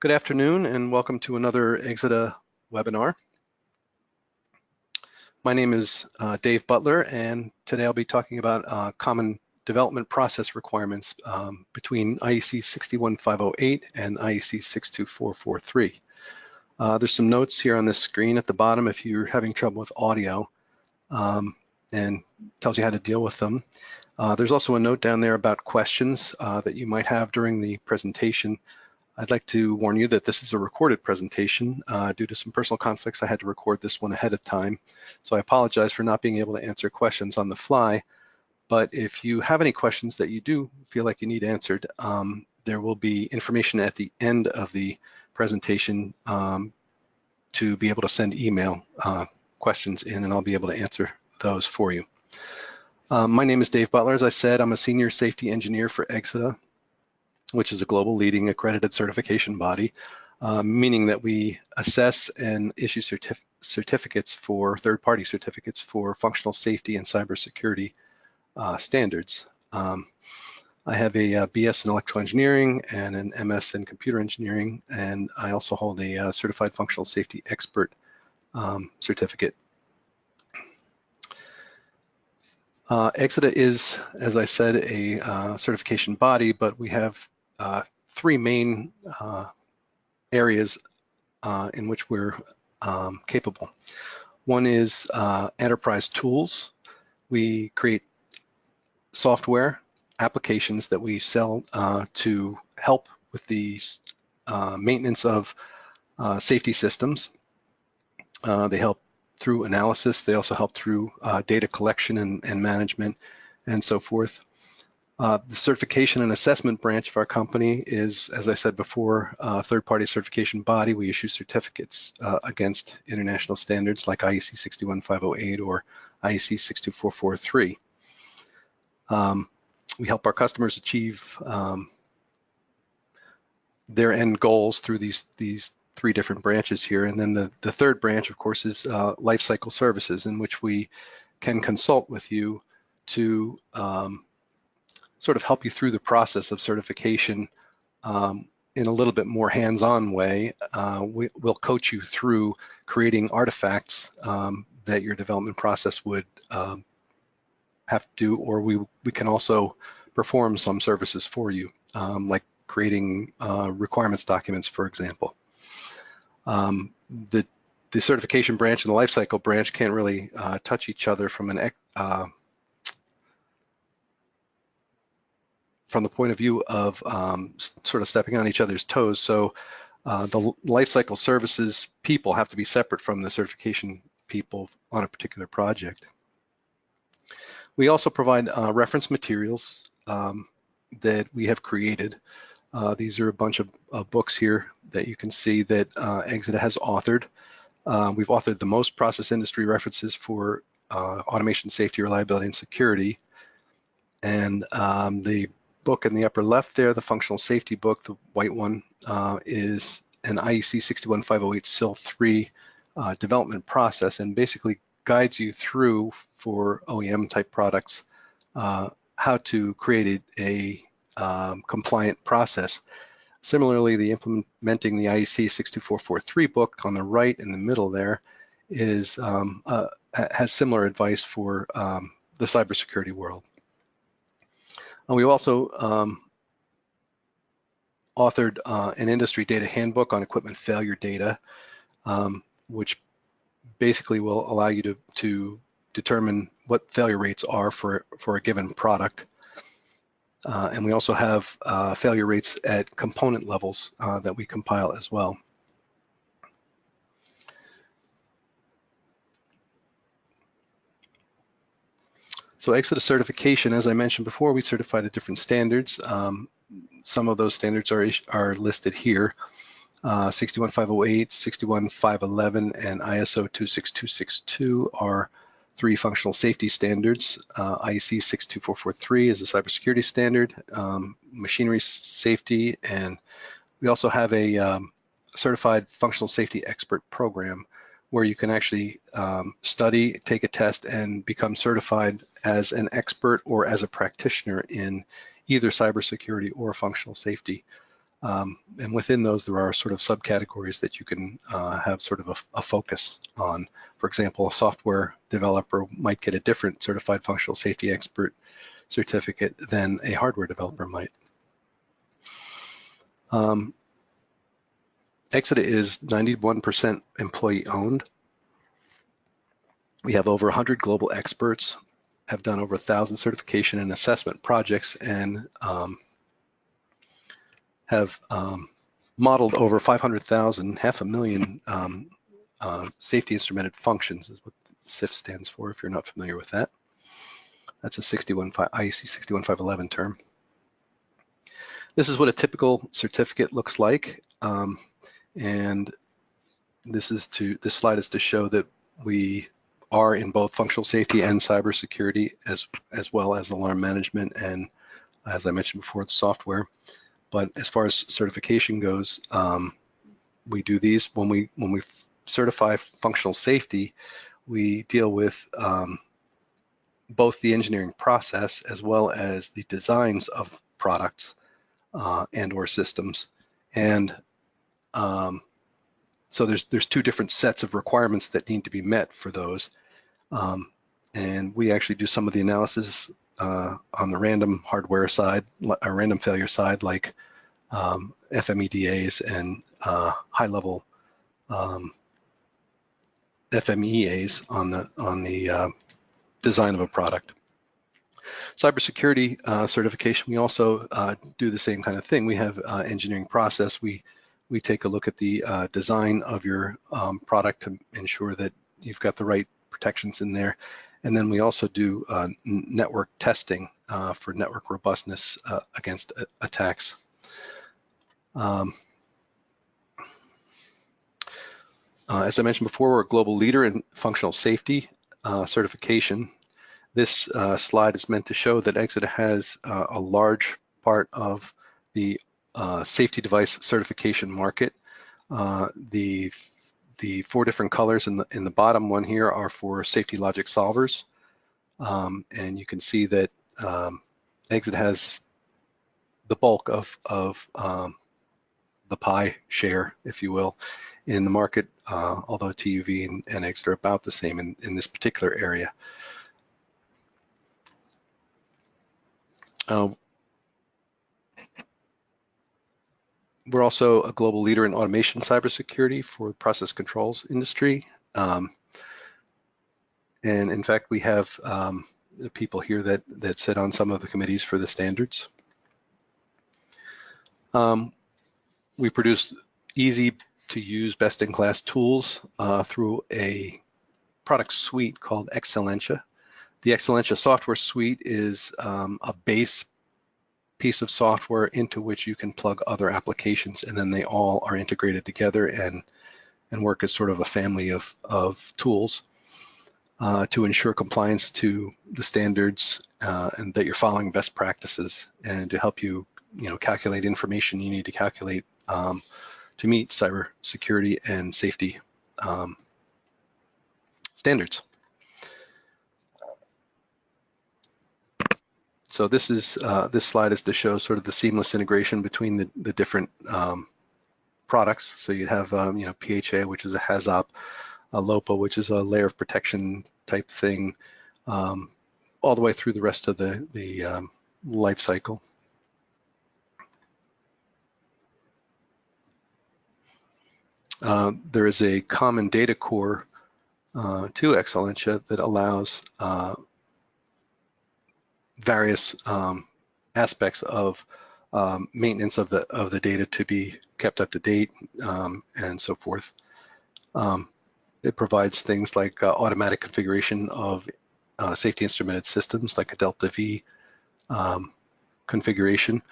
Good afternoon and welcome to another exida webinar. My name is Dave Butler, and today I'll be talking about common development process requirements between IEC 61508 and IEC 62443. There's some notes here on this screen at the bottom if you're having trouble with audio, and tells you how to deal with them. There's also a note down there about questions that you might have during the presentation. I'd like to warn you that this is a recorded presentation. Due to some personal conflicts, I had to record this one ahead of time. So I apologize for not being able to answer questions on the fly. But if you have any questions that you do feel like you need answered, there will be information at the end of the presentation to be able to send email questions in, and I'll be able to answer those for you. My name is Dave Butler. As I said, I'm a senior safety engineer for exida, which is a global leading accredited certification body, meaning that we assess and issue certificates for third-party certificates for functional safety and cybersecurity standards. I have a BS in electrical engineering and an MS in computer engineering, and I also hold a certified functional safety expert certificate. exida is, as I said, a certification body, but we have three main areas in which we're capable. One is enterprise tools. We create software applications that we sell to help with the maintenance of safety systems. They help through analysis. They also help through data collection and management and so forth. The certification and assessment branch of our company is, as I said before, a third-party certification body. We issue certificates against international standards like IEC 61508 or IEC 62443. We help our customers achieve their end goals through these three different branches here. And then the third branch, of course, is lifecycle services, in which we can consult with you to sort of help you through the process of certification in a little bit more hands-on way. We'll coach you through creating artifacts that your development process would have to do, or we can also perform some services for you, like creating requirements documents, for example. The certification branch and the lifecycle branch can't really touch each other from the point of view of sort of stepping on each other's toes. So the lifecycle services people have to be separate from the certification people on a particular project. We also provide reference materials that we have created. These are a bunch of books here that you can see that exida has authored. We've authored the most process industry references for automation, safety, reliability, and security. And the book in the upper left there, the functional safety book, the white one, is an IEC 61508 SIL 3 development process, and basically guides you through, for OEM type products, how to create a compliant process. Similarly, the implementing the IEC 62443 book on the right in the middle there is has similar advice for the cybersecurity world. We've also authored an industry data handbook on equipment failure data, which basically will allow you to determine what failure rates are for a given product. And we also have failure rates at component levels that we compile as well. So exida certification, as I mentioned before, we certified at different standards. Some of those standards are listed here. 61508, 61511, and ISO 26262 are three functional safety standards. IEC 62443 is a cybersecurity standard, machinery safety, and we also have a certified functional safety expert program where you can actually study, take a test, and become certified as an expert or as a practitioner in either cybersecurity or functional safety. And within those, there are sort of subcategories that you can have sort of a focus on. For example, a software developer might get a different certified functional safety expert certificate than a hardware developer might. Exida is 91% employee owned. We have over 100 global experts, have done over 1,000 certification and assessment projects, and have modeled over 500,000, 500,000 safety instrumented functions is what SIF stands for, if you're not familiar with that. That's a IEC 61511 term. This is what a typical certificate looks like. And this slide is to show that we are in both functional safety and cybersecurity, as well as alarm management, and as I mentioned before, the software. But as far as certification goes, we do these when we certify functional safety. We deal with both the engineering process as well as the designs of products and/or systems, and so there's two different sets of requirements that need to be met for those, and we actually do some of the analysis on the random hardware side, or random failure side, like FMEDAs and high-level FMEAs on the design of a product. Cybersecurity certification, we also do the same kind of thing. We have engineering process. We take a look at the design of your product to ensure that you've got the right protections in there. And then we also do network testing for network robustness against attacks. As I mentioned before, we're a global leader in functional safety certification. This slide is meant to show that exida has a large part of the safety device certification market. The four different colors in the bottom one here are for safety logic solvers, and you can see that exida has the bulk of the pie share, if you will, in the market, although TUV and exida are about the same in this particular area. We're also a global leader in automation cybersecurity for the process controls industry. And in fact, we have people here that sit on some of the committees for the standards. We produce easy to use best-in-class tools through a product suite called Excellentia. The Excellentia software suite is a base piece of software into which you can plug other applications, and then they all are integrated together and work as sort of a family of tools to ensure compliance to the standards and that you're following best practices, and to help you calculate information you need to calculate to meet cybersecurity and safety standards. So this slide is to show sort of the seamless integration between the different products. So you have PHA, which is a HAZOP, a LOPA, which is a layer of protection type thing, all the way through the rest of the life cycle. There is a common data core to Excellentia that allows various aspects of maintenance of the data to be kept up to date, and so forth. It provides things like automatic configuration of safety instrumented systems, like a Delta V configuration.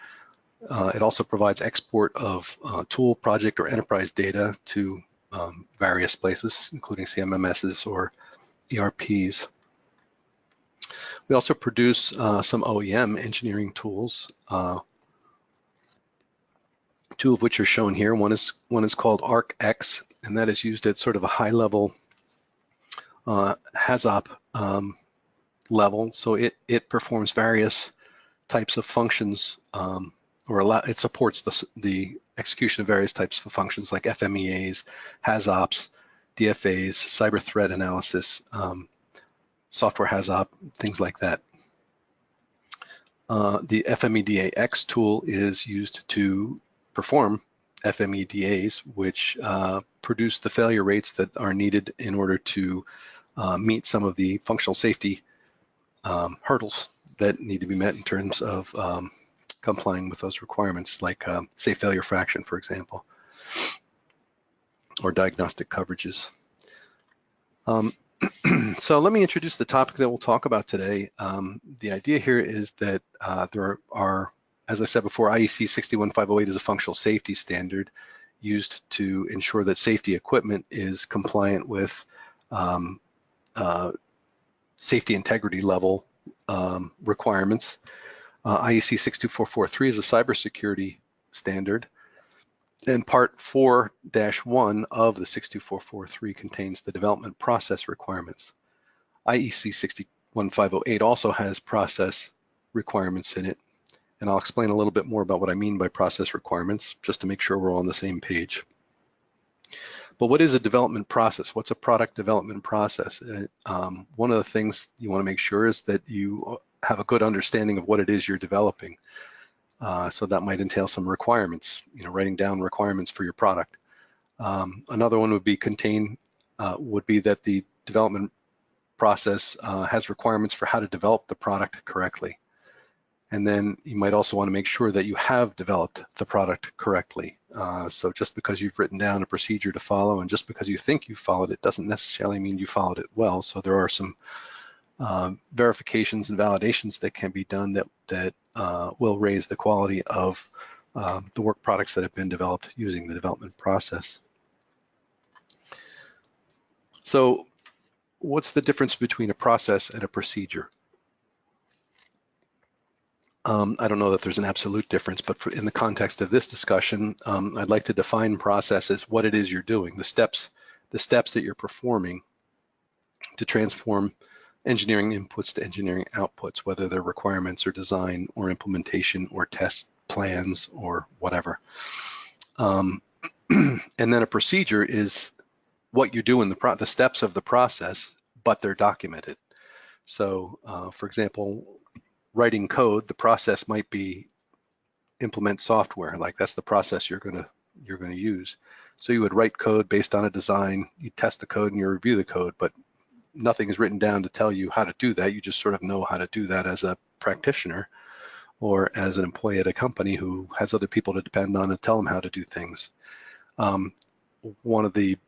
It also provides export of tool, project, or enterprise data to various places, including CMMSs or ERPs. We also produce some OEM engineering tools, two of which are shown here. One is called ArcX, and that is used at sort of a high-level HAZOP level. So it performs various types of functions, or it supports the execution of various types of functions like FMEAs, HAZOPs, DFAs, cyber threat analysis, software HAZOP, things like that. The FMEDAX tool is used to perform FMEDAs, which produce the failure rates that are needed in order to meet some of the functional safety hurdles that need to be met in terms of complying with those requirements, like safe failure fraction, for example, or diagnostic coverages. So let me introduce the topic that we'll talk about today. The idea here is that there are, as I said before, IEC 61508 is a functional safety standard used to ensure that safety equipment is compliant with safety integrity level requirements. IEC 62443 is a cybersecurity standard, and part 4-1 of the 62443 contains the development process requirements. IEC 61508 also has process requirements in it, and I'll explain a little bit more about what I mean by process requirements, just to make sure we're all on the same page. But what is a development process? What's a product development process? One of the things you want to make sure is that you have a good understanding of what it is you're developing. So that might entail some requirements, writing down requirements for your product. Another one would be that the development process has requirements for how to develop the product correctly. And then you might also want to make sure that you have developed the product correctly. So just because you've written down a procedure to follow and just because you think you followed it doesn't necessarily mean you followed it well. So there are some verifications and validations that can be done that will raise the quality of the work products that have been developed using the development process. So what's the difference between a process and a procedure? I don't know that there's an absolute difference, but in the context of this discussion, I'd like to define process as what it is you're doing, the steps that you're performing to transform engineering inputs to engineering outputs, whether they're requirements or design or implementation or test plans or whatever. And then a procedure is what you do in the steps of the process, but they're documented. So for example, writing code, the process might be implement software, like that's the process you're going to use. So you would write code based on a design, you test the code and you review the code, but nothing is written down to tell you how to do that. You just sort of know how to do that as a practitioner or as an employee at a company who has other people to depend on and tell them how to do things. One of the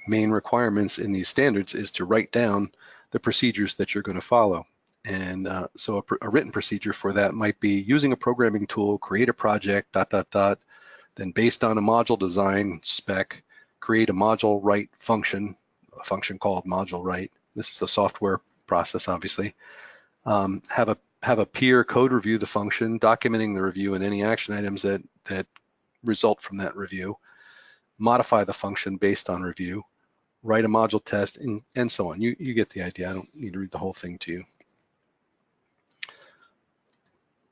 main requirements in these standards is to write down the procedures that you're going to follow. And so a written procedure for that might be using a programming tool, create a project, ... Then based on a module design spec, create a module write function, a function called module write. This is a software process, obviously. Have a peer code review the function, documenting the review and any action items that result from that review. Modify the function based on review. Write a module test, and so on. You get the idea. I don't need to read the whole thing to you.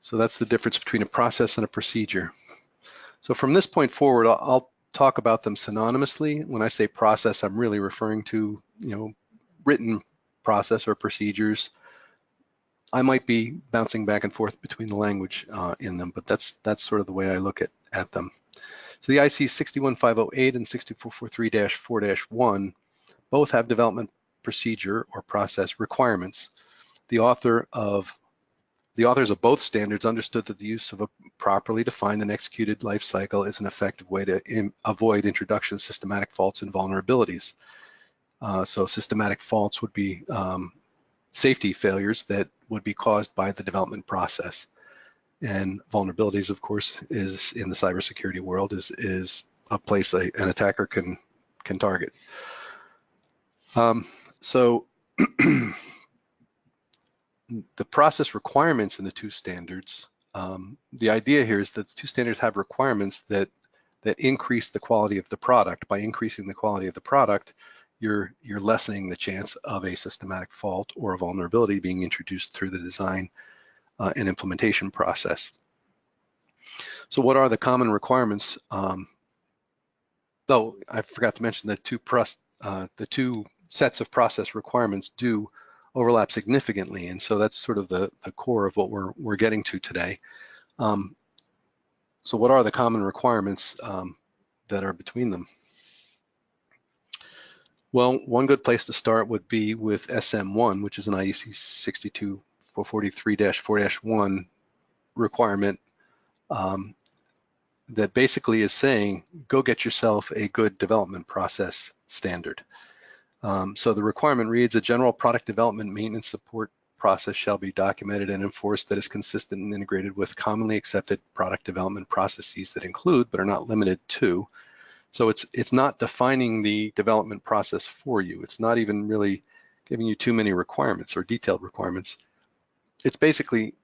So that's the difference between a process and a procedure. So from this point forward, I'll talk about them synonymously. When I say process, I'm really referring to, written process or procedures. I might be bouncing back and forth between the language in them, but that's sort of the way I look at them. So the IEC 61508 and 62443-4-1 both have development procedure or process requirements. The authors of both standards understood that the use of a properly defined and executed life cycle is an effective way to avoid introduction of systematic faults and vulnerabilities. So systematic faults would be safety failures that would be caused by the development process. And vulnerabilities, of course, is in the cybersecurity world is a place an attacker can target. So the process requirements in the two standards, the idea here is that the two standards have requirements that increase the quality of the product. By increasing the quality of the product, you're lessening the chance of a systematic fault or a vulnerability being introduced through the design and implementation process. So what are the common requirements? Though I forgot to mention that the two sets of process requirements do overlap significantly, and so that's sort of the core of what we're getting to today. So what are the common requirements that are between them? Well, one good place to start would be with SM1, which is an IEC 62443-4-1 requirement that basically is saying, go get yourself a good development process standard. So the requirement reads, a general product development maintenance support process shall be documented and enforced that is consistent and integrated with commonly accepted product development processes that include, but are not limited to. So it's not defining the development process for you. It's not even really giving you too many requirements or detailed requirements. It's basically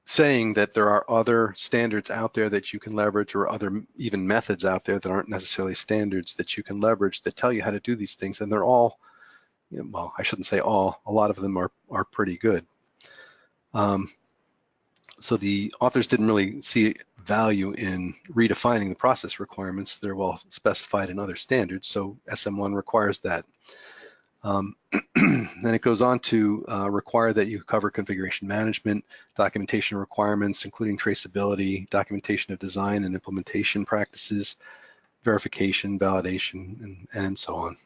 saying that there are other standards out there that you can leverage, or other even methods out there that aren't necessarily standards that you can leverage that tell you how to do these things. And they're all, well, I shouldn't say all, a lot of them are pretty good. So the authors didn't really see value in redefining the process requirements. They're well specified in other standards, so SM1 requires that. Then it goes on to require that you cover configuration management, documentation requirements, including traceability, documentation of design and implementation practices, verification, validation, and so on.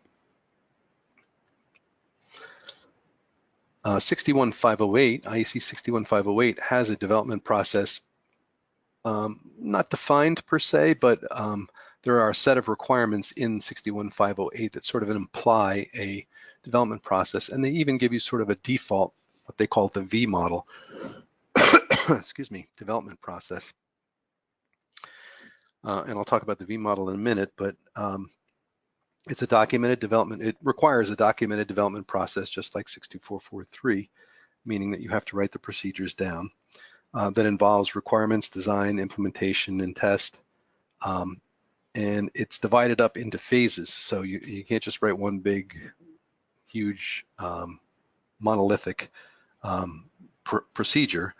61508, IEC 61508 has a development process, not defined per se, but there are a set of requirements in 61508 that sort of imply a development process, and they even give you sort of a default, what they call the V model, excuse me, development process. And I'll talk about the V model in a minute, but it's a documented development. It requires a documented development process, just like 62443, meaning that you have to write the procedures down. That involves requirements, design, implementation, and test. And it's divided up into phases. So you can't just write one big, huge, monolithic procedure.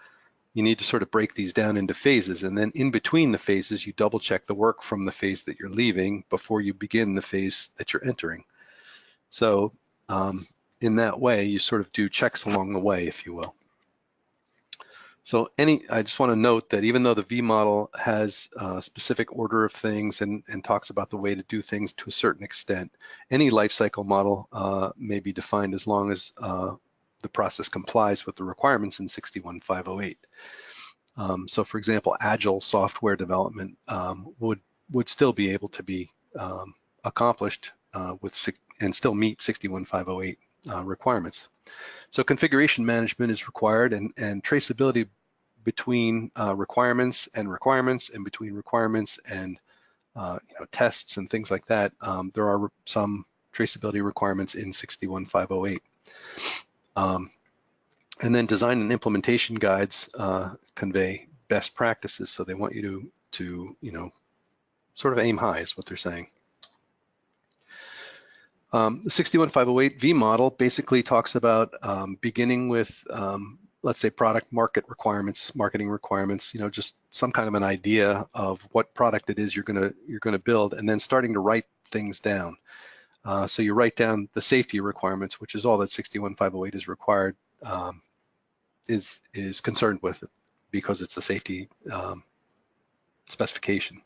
You need to sort of break these down into phases, and then in between the phases, you double check the work from the phase that you're leaving before you begin the phase that you're entering. So in that way, you sort of do checks along the way, if you will. So I just want to note that even though the V model has a specific order of things and talks about the way to do things to a certain extent, any life cycle model may be defined as long as the process complies with the requirements in 61508. So for example, agile software development would still be able to be accomplished and still meet 61508 requirements. So configuration management is required, and traceability between requirements and between requirements and tests and things like that. There are some traceability requirements in 61508. And then design and implementation guides convey best practices, so they want you to sort of aim high is what they're saying. The 61508 V model basically talks about beginning with, let's say, product marketing requirements, just some kind of an idea of what product it is you're gonna build, and then starting to write things down. So you write down the safety requirements, which is all that 61508 is required, is concerned with, because it's a safety specification.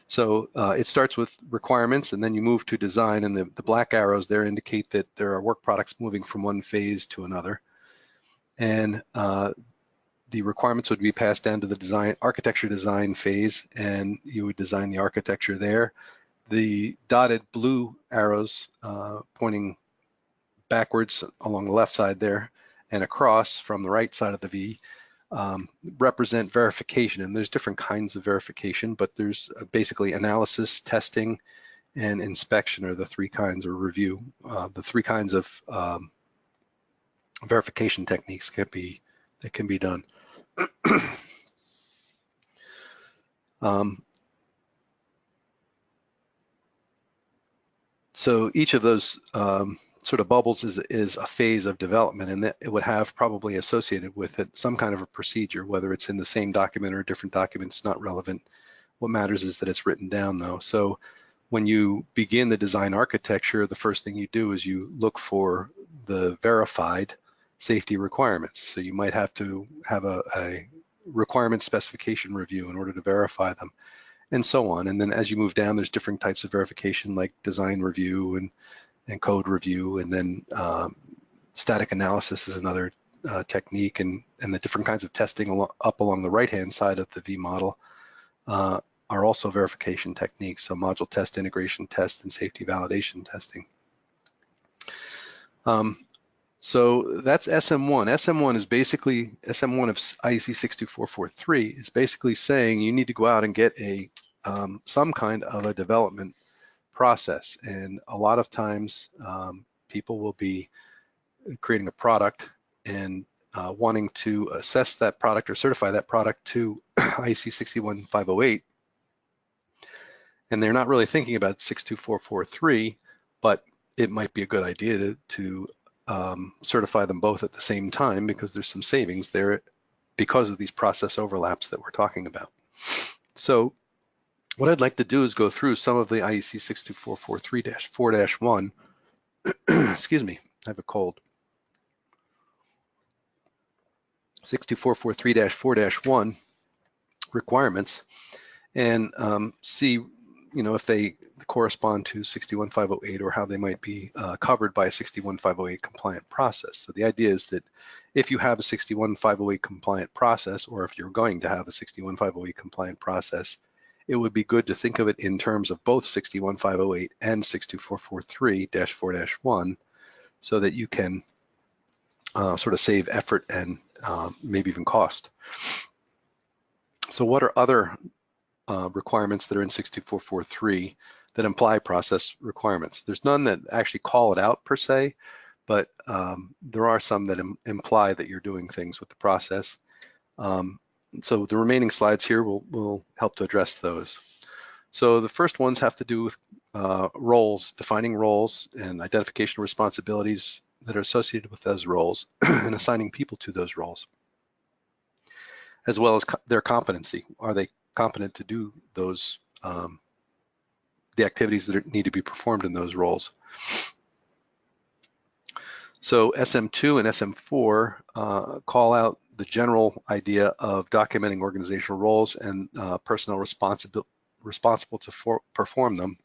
So it starts with requirements, and then you move to design, and the black arrows there indicate that there are work products moving from one phase to another. And the requirements would be passed down to the architecture design phase, and you would design the architecture there. The dotted blue arrows pointing backwards along the left side there and across from the right side of the V represent verification, and there's different kinds of verification, but there's basically analysis, testing, and inspection are the three kinds, or review. The three kinds of verification techniques that can be done. So each of those sort of bubbles is a phase of development, and that it would have probably associated with it some kind of a procedure, whether it's in the same document or a different document, it's not relevant. What matters is that it's written down though. So when you begin the design architecture, the first thing you do is you look for the verified safety requirements. So you might have to have a requirement specification review in order to verify them, and so on. And then as you move down, there's different types of verification like design review and code review, and then static analysis is another technique, and the different kinds of testing up along the right-hand side of the V model are also verification techniques, so module test, integration test, and safety validation testing. So that's SM1. SM1 is basically, SM1 of IEC 62443 is basically saying you need to go out and get a some kind of a development process. And a lot of times people will be creating a product and wanting to assess that product or certify that product to IEC 61508. And they're not really thinking about 62443, but it might be a good idea to certify them both at the same time, because there's some savings there because of these process overlaps that we're talking about. So what I'd like to do is go through some of the IEC 62443-4-1, excuse me, I have a cold. 62443-4-1 requirements, and see, if they correspond to 61508 or how they might be covered by a 61508 compliant process. So the idea is that if you have a 61508 compliant process, or if you're going to have a 61508 compliant process, it would be good to think of it in terms of both 61508 and 62443-4-1, so that you can sort of save effort and maybe even cost. So what are other requirements that are in 62443 that imply process requirements? There's none that actually call it out per se, but there are some that imply that you're doing things with the process. So the remaining slides here will help to address those. So the first ones have to do with roles, defining roles and identification of responsibilities that are associated with those roles and assigning people to those roles, as well as their competency. Are they competent to do those, the activities that need to be performed in those roles? So SM2 and SM4 call out the general idea of documenting organizational roles and personnel responsible to perform them,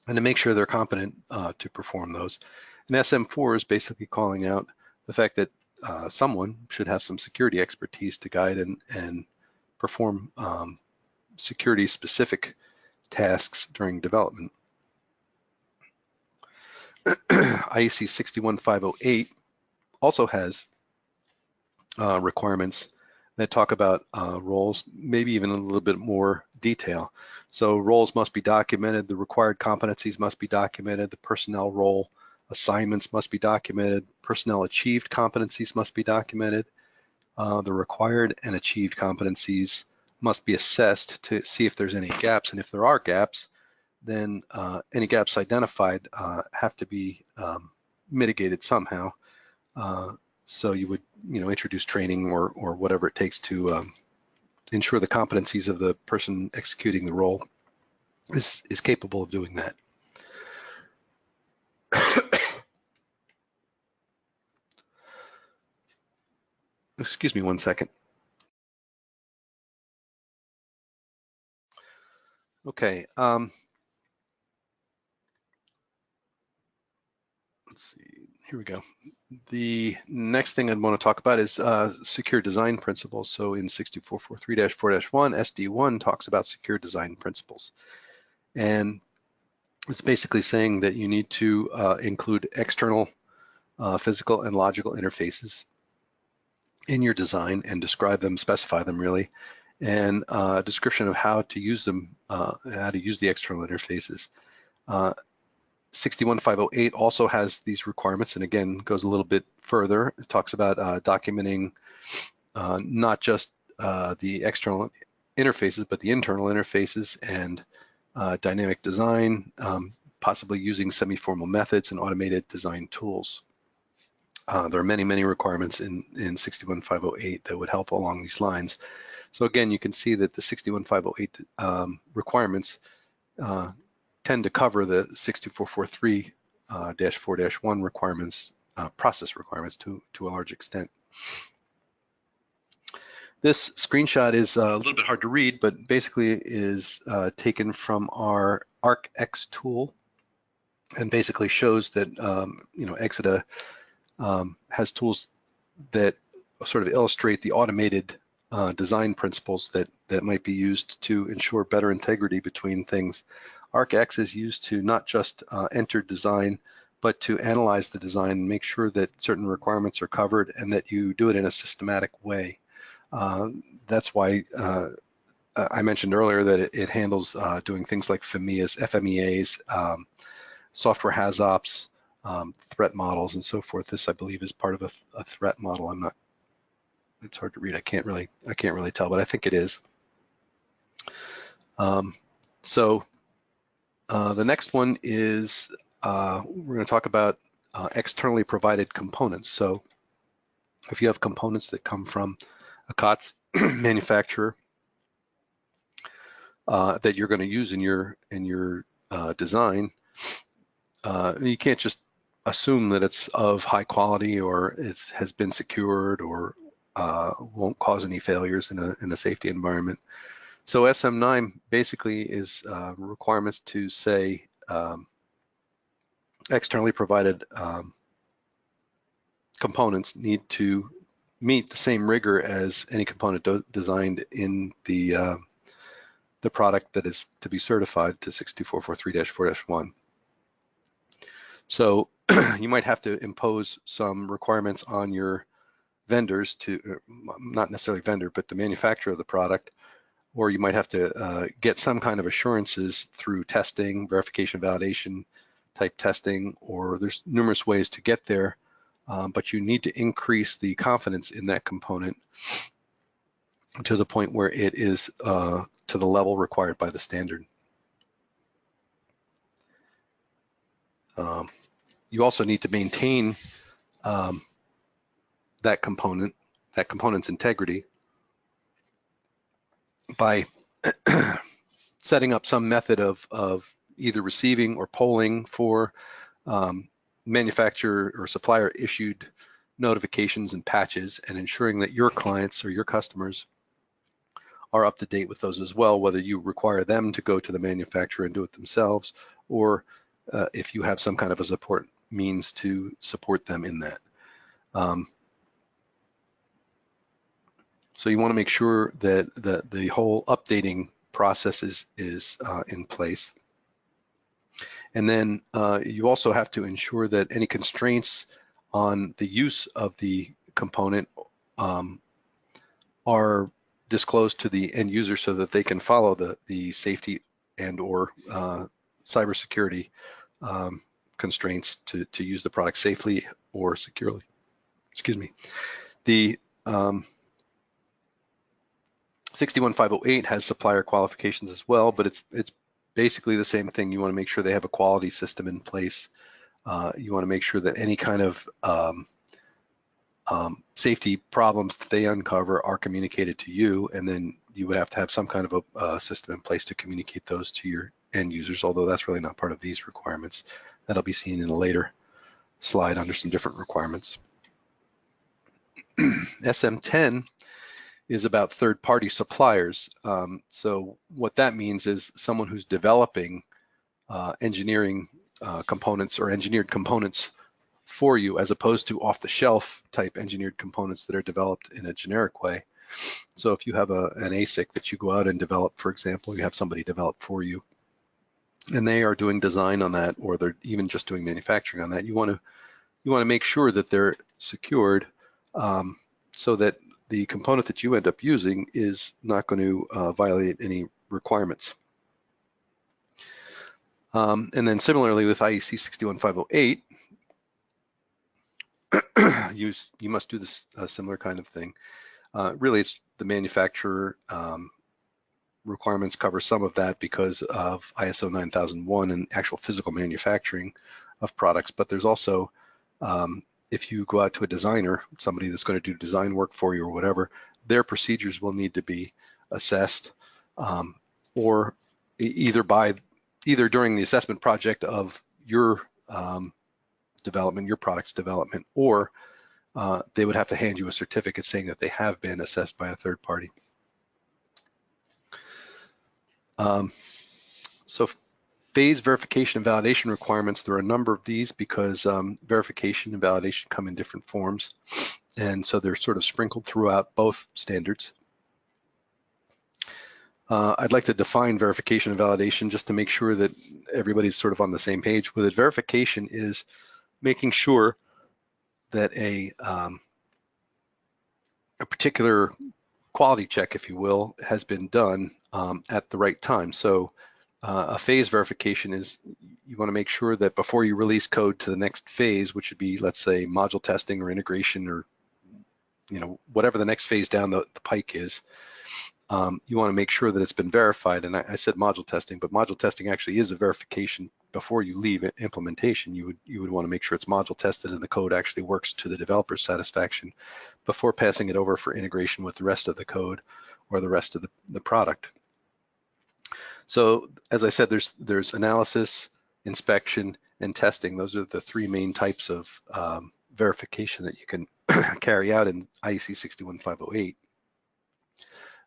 and to make sure they're competent to perform those. And SM4 is basically calling out the fact that someone should have some security expertise to guide and perform security-specific tasks during development. IEC 61508 also has requirements that talk about roles, maybe even a little bit more detail. So roles must be documented, the required competencies must be documented, the personnel role assignments must be documented, personnel achieved competencies must be documented, the required and achieved competencies must be assessed to see if there's any gaps, and if there are gaps, then any gaps identified have to be mitigated somehow. So you would, introduce training or whatever it takes to ensure the competencies of the person executing the role is capable of doing that. Excuse me one second. Okay. Let's see. Here we go. The next thing I'd want to talk about is secure design principles. So in 62443-4-1, SD1 talks about secure design principles. And it's basically saying that you need to include external physical and logical interfaces in your design and describe them, specify them really, and a description of how to use them, how to use the external interfaces. 61508 also has these requirements, and again goes a little bit further. It talks about documenting not just the external interfaces, but the internal interfaces and dynamic design, possibly using semi-formal methods and automated design tools. There are many, many requirements in 61508 that would help along these lines. So again, you can see that the 61508 requirements tend to cover the 62443-4-1 requirements, process requirements to a large extent. This screenshot is a little bit hard to read, but basically is taken from our ArcX tool, and basically shows that exida has tools that sort of illustrate the automated design principles that might be used to ensure better integrity between things. ArcX is used to not just enter design, but to analyze the design and make sure that certain requirements are covered and that you do it in a systematic way. That's why I mentioned earlier that it handles doing things like FMEAs, software HAZOPs, threat models, and so forth. This, I believe, is part of a threat model. I'm not. It's hard to read. I can't really tell, but I think it is. So the next one is we're going to talk about externally provided components. So if you have components that come from a COTS manufacturer that you're going to use in your design, you can't just assume that it's of high quality or it has been secured or won't cause any failures in a safety environment. So SM9 basically is requirements to say externally provided components need to meet the same rigor as any component designed in the product that is to be certified to 62443-4-1. So you might have to impose some requirements on your vendors to, not necessarily vendor, but the manufacturer of the product, or you might have to get some kind of assurances through testing, verification, validation type testing, or there's numerous ways to get there, but you need to increase the confidence in that component to the point where it is to the level required by the standard. You also need to maintain that component's integrity by setting up some method of either receiving or polling for manufacturer or supplier issued notifications and patches, and ensuring that your clients or your customers are up to date with those as well, whether you require them to go to the manufacturer and do it themselves, or if you have some kind of a support means to support them in that. So you want to make sure that the whole updating process is in place. And then you also have to ensure that any constraints on the use of the component are disclosed to the end user so that they can follow the safety and or cybersecurity constraints to use the product safely or securely. Excuse me. The 61508 has supplier qualifications as well, but it's basically the same thing. You want to make sure they have a quality system in place. You want to make sure that any kind of safety problems that they uncover are communicated to you, and then you would have to have some kind of a system in place to communicate those to your end users, although that's really not part of these requirements. That'll be seen in a later slide under some different requirements. SM10 is about third-party suppliers. So what that means is someone who's developing engineering components or engineered components for you, as opposed to off-the-shelf type engineered components that are developed in a generic way. So if you have an ASIC that you go out and develop, for example, you have somebody develop for you, and they are doing design on that, or they're even just doing manufacturing on that, you want to make sure that they're secured so that the component that you end up using is not going to violate any requirements. And then similarly with IEC 61508, you must do this similar kind of thing. Really, it's the manufacturer requirements cover some of that because of ISO 9001 and actual physical manufacturing of products, but there's also, if you go out to a designer, somebody that's going to do design work for you or whatever, their procedures will need to be assessed, or either during the assessment project of your development, your product's development, or they would have to hand you a certificate saying that they have been assessed by a third party. So phase verification and validation requirements, there are a number of these because verification and validation come in different forms. And so they're sort of sprinkled throughout both standards. I'd like to define verification and validation just to make sure that everybody's sort of on the same page with it. Verification is making sure that a particular quality check, if you will, has been done at the right time. So a phase verification is you want to make sure that before you release code to the next phase, which would be, let's say, module testing or integration or whatever the next phase down the pike is, you want to make sure that it's been verified. And I said module testing, but module testing actually is a verification before you leave implementation. You would want to make sure it's module tested and the code actually works to the developer's satisfaction before passing it over for integration with the rest of the code or the rest of the product. So as I said, there's analysis, inspection, and testing. Those are the three main types of verification that you can carry out in IEC 61508.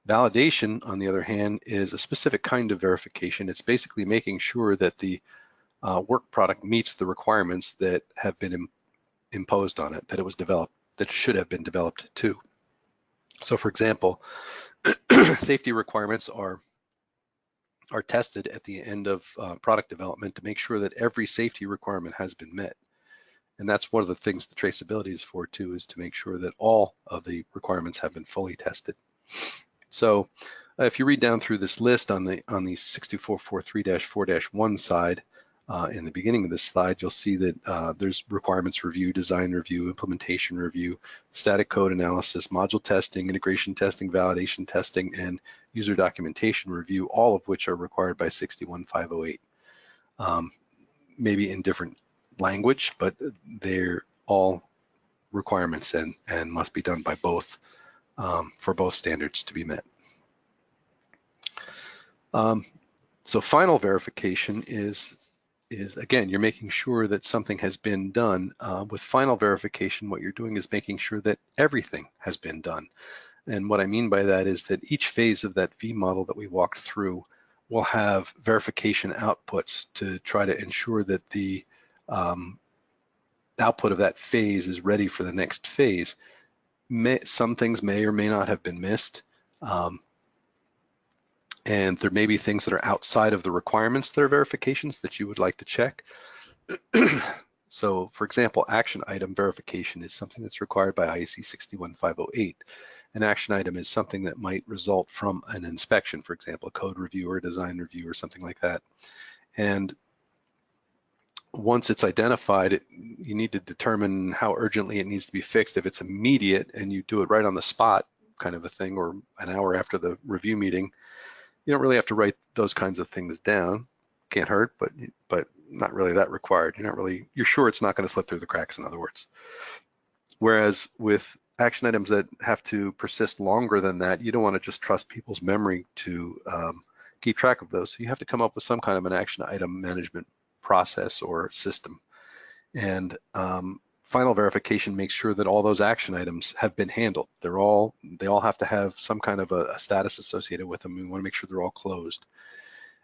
Validation, on the other hand, is a specific kind of verification. It's basically making sure that the work product meets the requirements that have been imposed on it, that it was developed, that should have been developed too. So for example, safety requirements are tested at the end of product development to make sure that every safety requirement has been met. And that's one of the things the traceability is for too, is to make sure that all of the requirements have been fully tested. So if you read down through this list on the 62443-4-1 side, in the beginning of this slide, you'll see that there's requirements review, design review, implementation review, static code analysis, module testing, integration testing, validation testing, and user documentation review, all of which are required by 61508. Maybe in different language, but they're all requirements and must be done by both, for both standards to be met. So final verification is again, you're making sure that something has been done. With final verification, what you're doing is making sure that everything has been done. And what I mean by that is that each phase of that V model that we walked through will have verification outputs to try to ensure that the output of that phase is ready for the next phase. Some things may or may not have been missed. And there may be things that are outside of the requirements that are verifications that you would like to check. So for example, action item verification is something that's required by IEC 61508. An action item is something that might result from an inspection, for example, a code review or a design review or something like that. And once it's identified, you need to determine how urgently it needs to be fixed. If it's immediate and you do it right on the spot kind of a thing, or an hour after the review meeting, you don't really have to write those kinds of things down. Can't hurt, but not really that required. You're sure it's not going to slip through the cracks, in other words. Whereas with action items that have to persist longer than that, you don't want to just trust people's memory to keep track of those. So you have to come up with some kind of an action item management process or system. And final verification makes sure that all those action items have been handled. They all have to have some kind of a status associated with them. We want to make sure they're all closed,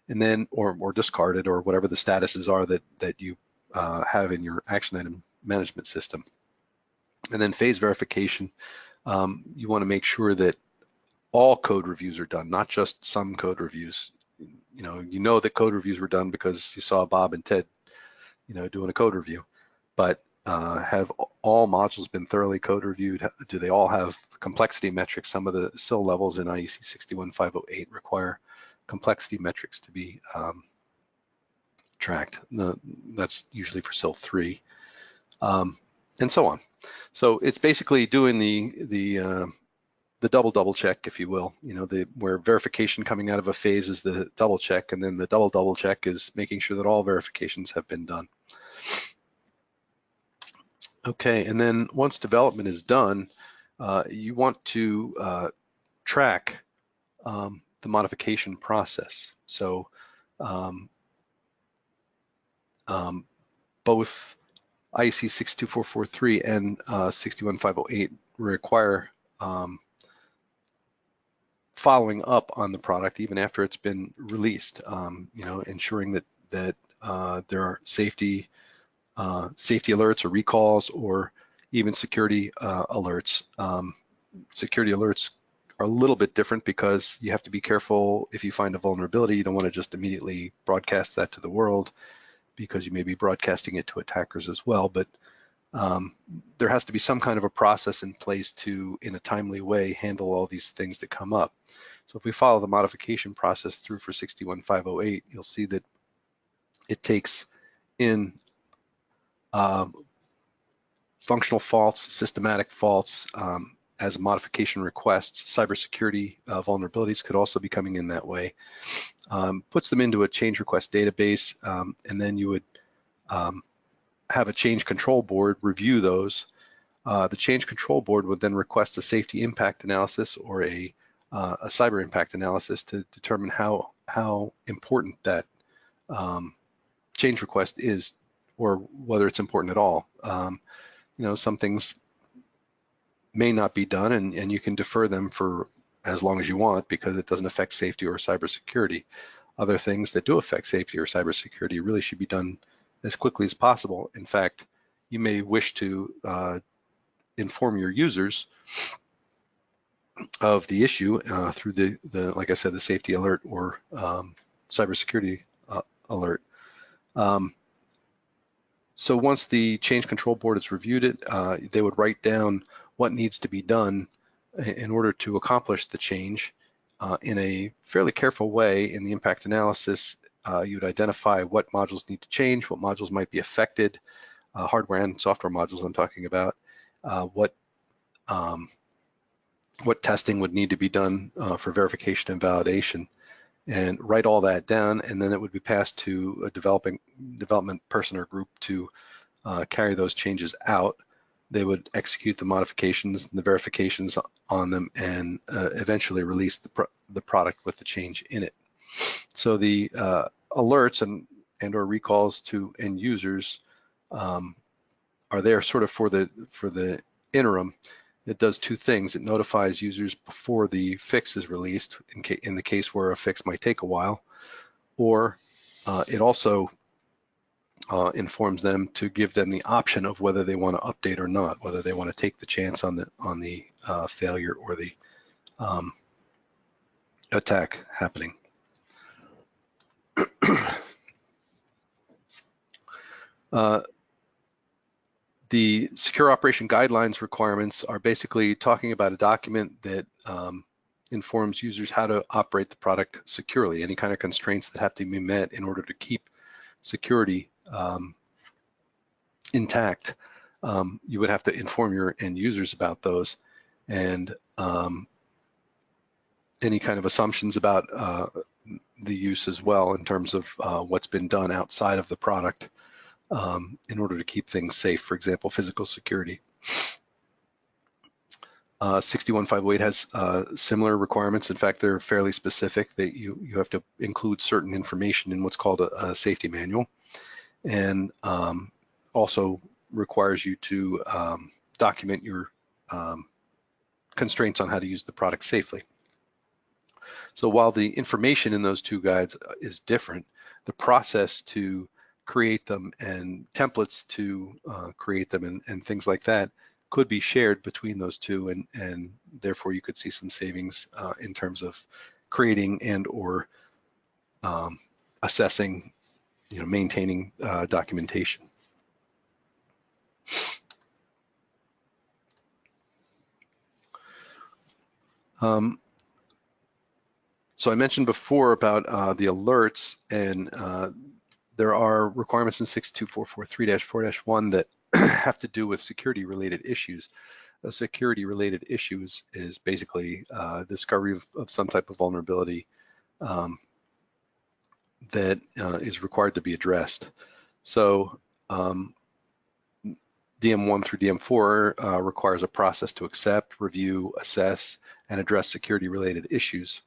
and then or discarded, or whatever the statuses are that you have in your action item management system. And then phase verification, you want to make sure that all code reviews are done, not just some code reviews. You know that code reviews were done because you saw Bob and Ted, doing a code review, but have all modules been thoroughly code reviewed? Do they all have complexity metrics? Some of the SIL levels in IEC 61508 require complexity metrics to be tracked. That's usually for SIL 3, and so on. So it's basically doing the double check, if you will. Where verification coming out of a phase is the double check, and then the double check is making sure that all verifications have been done. Okay, and then once development is done, you want to track the modification process. So both IEC 62443 and 61508 require following up on the product even after it's been released. Ensuring that there are safety alerts or recalls, or even security alerts. Security alerts are a little bit different because you have to be careful. If you find a vulnerability, you don't want to just immediately broadcast that to the world, because you may be broadcasting it to attackers as well. But there has to be some kind of a process in place to, in a timely way, handle all these things that come up. So if we follow the modification process through for 61508, you'll see that it takes in functional faults, systematic faults as modification requests. Cybersecurity vulnerabilities could also be coming in that way. Puts them into a change request database, and then you would have a change control board review those. The change control board would then request a safety impact analysis or a cyber impact analysis to determine how important that change request is, or whether it's important at all. Some things may not be done, and you can defer them for as long as you want because it doesn't affect safety or cybersecurity. Other things that do affect safety or cybersecurity really should be done as quickly as possible. In fact, you may wish to inform your users of the issue through the like I said, the safety alert or cybersecurity alert. So once the change control board has reviewed it, they would write down what needs to be done in order to accomplish the change in a fairly careful way. In the impact analysis, you would identify what modules need to change, what modules might be affected, hardware and software modules I'm talking about, what testing would need to be done for verification and validation, and write all that down, and then it would be passed to a development person or group to carry those changes out. They would execute the modifications and the verifications on them, and eventually release the product with the change in it. So the alerts and or recalls to end users are there sort of for the interim. It does two things. It notifies users before the fix is released, in the case where a fix might take a while, or it also informs them to give them the option of whether they want to update or not, whether they want to take the chance on the failure or the attack happening. The secure operation guidelines requirements are basically talking about a document that informs users how to operate the product securely, any kind of constraints that have to be met in order to keep security intact. You would have to inform your end users about those, and any kind of assumptions about the use as well, in terms of what's been done outside of the product in order to keep things safe. For example, physical security. 61508 has similar requirements. In fact, they're fairly specific, that you have to include certain information in what's called a safety manual, and also requires you to document your constraints on how to use the product safely. So while the information in those two guides is different, the process to create them and templates to create them and things like that could be shared between those two, and therefore you could see some savings in terms of creating and or assessing, maintaining documentation. So I mentioned before about the alerts, and there are requirements in 62443-4-1 that have to do with security related issues. a security-related issue is basically discovery of some type of vulnerability that is required to be addressed. So DM1 through DM4 requires a process to accept, review, assess, and address security-related issues.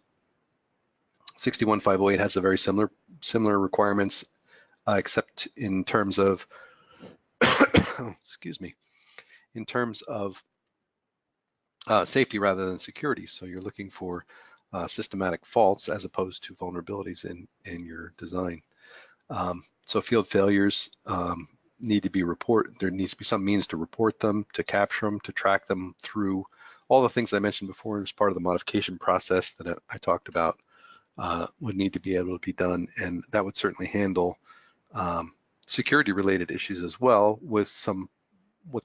61508 has a very similar requirements, except in terms of, excuse me, in terms of safety rather than security. So you're looking for systematic faults as opposed to vulnerabilities in your design. So field failures need to be reported. There needs to be some means to report them, to capture them, to track them through all the things I mentioned before as part of the modification process that I talked about would need to be able to be done, and that would certainly handle security-related issues as well, with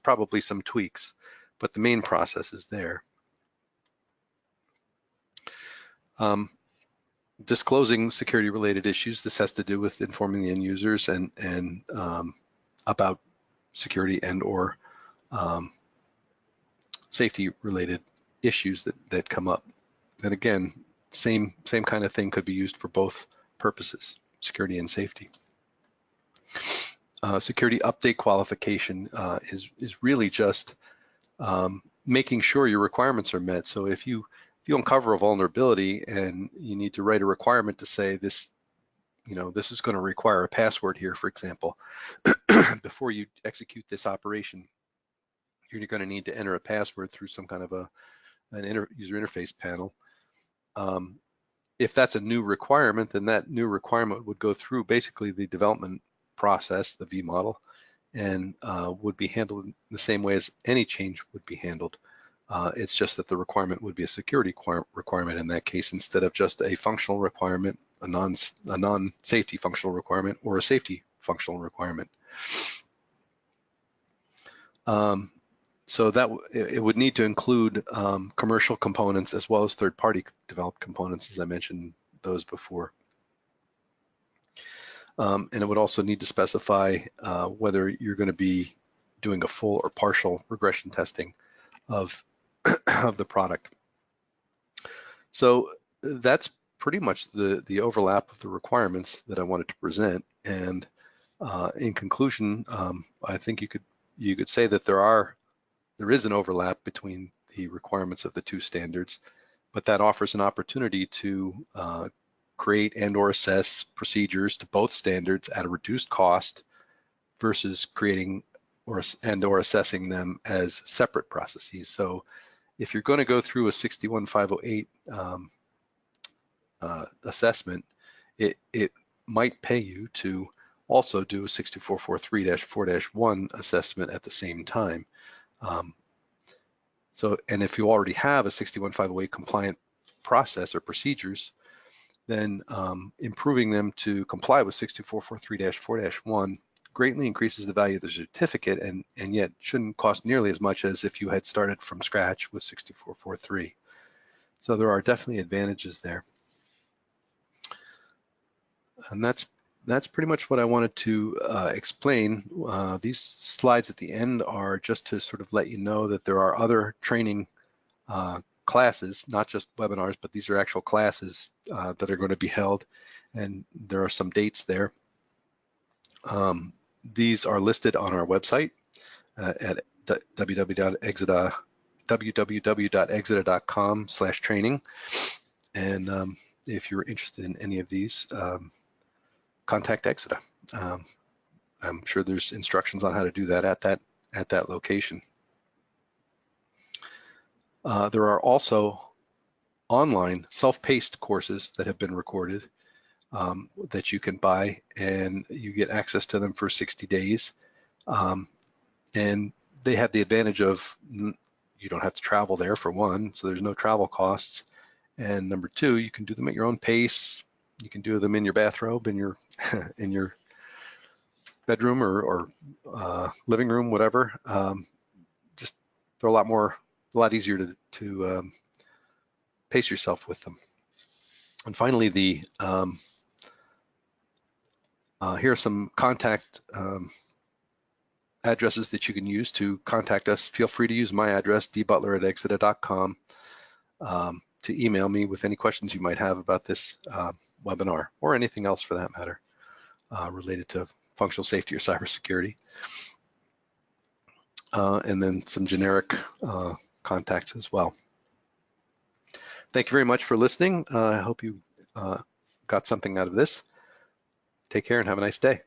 probably some tweaks, but the main process is there. Disclosing security-related issues. This has to do with informing the end users and about security and/or safety-related issues that come up. And again, same kind of thing could be used for both purposes, security and safety. Security update qualification is really just making sure your requirements are met. So if you uncover a vulnerability and you need to write a requirement to say this, this is going to require a password here, for example, before you execute this operation, you're going to need to enter a password through some kind of an user interface panel. If that's a new requirement, then that new requirement would go through basically the development process, the V model, and would be handled in the same way as any change would be handled. It's just that the requirement would be a security requirement in that case, instead of just a functional requirement, a non-safety functional requirement, or a safety functional requirement. So that it would need to include commercial components as well as third-party developed components, as I mentioned those before. And it would also need to specify whether you're going to be doing a full or partial regression testing of the product. So that's pretty much the overlap of the requirements that I wanted to present. And in conclusion, I think you could say that there is an overlap between the requirements of the two standards, but that offers an opportunity to create and/or assess procedures to both standards at a reduced cost versus creating and/or assessing them as separate processes. So if you're going to go through a 61508 assessment, it might pay you to also do a 62443-4-1 assessment at the same time. And if you already have a 61508 compliant process or procedures, then improving them to comply with 62443-4-1 greatly increases the value of the certificate, and yet shouldn't cost nearly as much as if you had started from scratch with 62443. So there are definitely advantages there. And that's pretty much what I wanted to explain. These slides at the end are just to sort of let you know that there are other training classes, not just webinars, but these are actual classes that are going to be held, and there are some dates there. These are listed on our website at www.exida.com/training. And if you're interested in any of these, contact Exida. I'm sure there's instructions on how to do that at that location. There are also online self-paced courses that have been recorded that you can buy, and you get access to them for 60 days. And they have the advantage of you don't have to travel there, for one, so there's no travel costs. And number two, you can do them at your own pace. You can do them in your bathrobe, in your bedroom or living room, whatever. Just they're a lot easier to pace yourself with them. And finally, here are some contact addresses that you can use to contact us. Feel free to use my address, dbutler@exida.com, to email me with any questions you might have about this webinar, or anything else for that matter, related to functional safety or cybersecurity. And then some generic contacts as well. Thank you very much for listening. I hope you got something out of this. Take care and have a nice day.